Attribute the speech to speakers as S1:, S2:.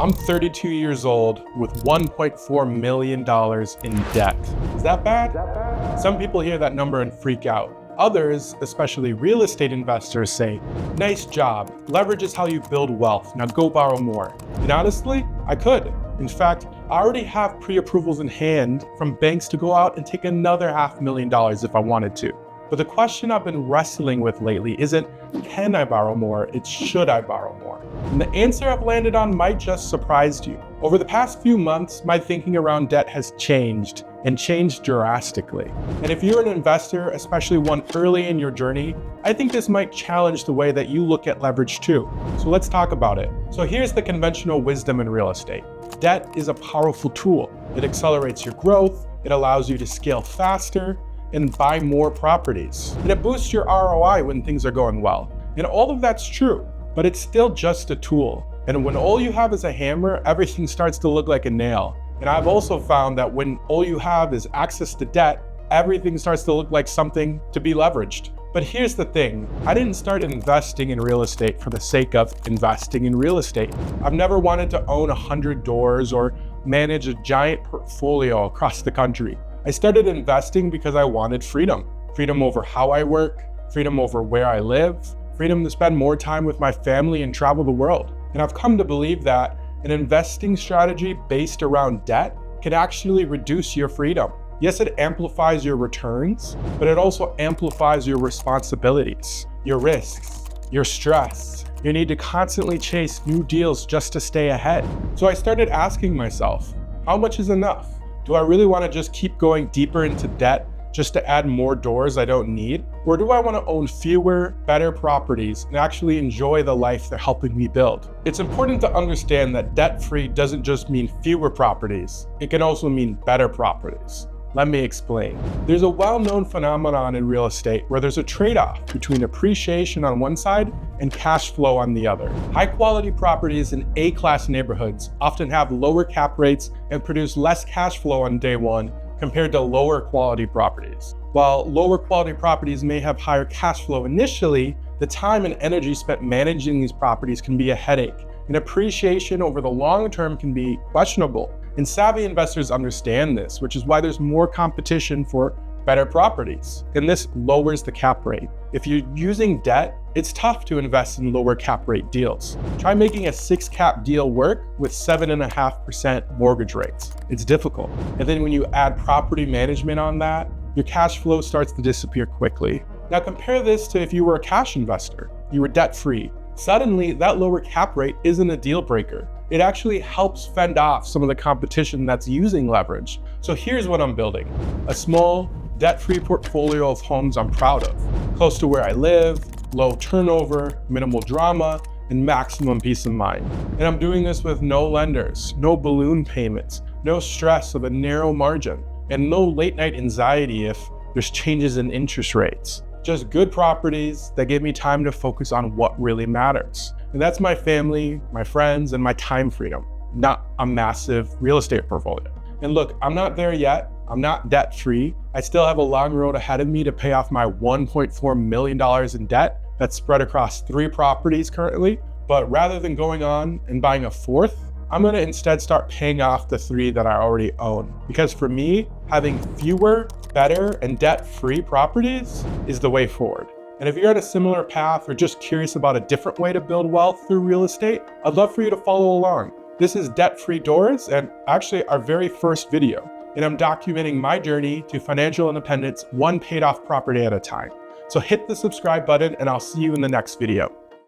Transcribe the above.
S1: I'm 32 years old with $1.4 million in debt. Is that bad? Some people hear that number and freak out. Others, especially real estate investors, say, nice job, leverage is how you build wealth, now go borrow more. And honestly, I could. In fact, I already have pre-approvals in hand from banks to go out and take another $500,000 if I wanted to. But the question I've been wrestling with lately isn't, can I borrow more? It's should I borrow more? And the answer I've landed on might just surprise you. Over the past few months, my thinking around debt has changed, and changed drastically. And if you're an investor, especially one early in your journey, I think this might challenge the way that you look at leverage too. So let's talk about it. So here's the conventional wisdom in real estate. Debt is a powerful tool. It accelerates your growth, it allows you to scale faster, and buy more properties. And it boosts your ROI when things are going well. And all of that's true, but it's still just a tool. And when all you have is a hammer, everything starts to look like a nail. And I've also found that when all you have is access to debt, everything starts to look like something to be leveraged. But here's the thing, I didn't start investing in real estate for the sake of investing in real estate. I've never wanted to own 100 doors or manage a giant portfolio across the country. I started investing because I wanted freedom. Freedom over how I work, freedom over where I live, freedom to spend more time with my family and travel the world. And I've come to believe that an investing strategy based around debt can actually reduce your freedom. Yes, it amplifies your returns, but it also amplifies your responsibilities, your risks, your stress, your need to constantly chase new deals just to stay ahead. So I started asking myself, how much is enough? Do I really want to just keep going deeper into debt just to add more doors I don't need? Or do I want to own fewer, better properties and actually enjoy the life they're helping me build? It's important to understand that debt-free doesn't just mean fewer properties. It can also mean better properties. Let me explain. There's a well-known phenomenon in real estate where there's a trade-off between appreciation on one side and cash flow on the other. High-quality properties in A-class neighborhoods often have lower cap rates and produce less cash flow on day one compared to lower quality properties. While lower quality properties may have higher cash flow initially, the time and energy spent managing these properties can be a headache, and appreciation over the long term can be questionable. And savvy investors understand this, which is why there's more competition for better properties. And this lowers the cap rate. If you're using debt, it's tough to invest in lower cap rate deals. Try making a 6 cap deal work with 7.5% mortgage rates. It's difficult. And then when you add property management on that, your cash flow starts to disappear quickly. Now compare this to if you were a cash investor, you were debt free. Suddenly, that lower cap rate isn't a deal breaker. It actually helps fend off some of the competition that's using leverage. So here's what I'm building. A small, debt-free portfolio of homes I'm proud of. Close to where I live, low turnover, minimal drama, and maximum peace of mind. And I'm doing this with no lenders, no balloon payments, no stress of a narrow margin, and no late night anxiety if there's changes in interest rates. Just good properties that give me time to focus on what really matters. And that's my family, my friends, and my time freedom, not a massive real estate portfolio. And look, I'm not there yet. I'm not debt free. I still have a long road ahead of me to pay off my $1.4 million in debt that's spread across 3 properties currently. But rather than going on and buying a 4th, I'm gonna instead start paying off the 3 that I already own. Because for me, having fewer, better, and debt-free properties is the way forward. And if you're on a similar path or just curious about a different way to build wealth through real estate, I'd love for you to follow along. This is Debt-Free Doors, and actually our very first video. And I'm documenting my journey to financial independence, one paid off property at a time. So hit the subscribe button and I'll see you in the next video.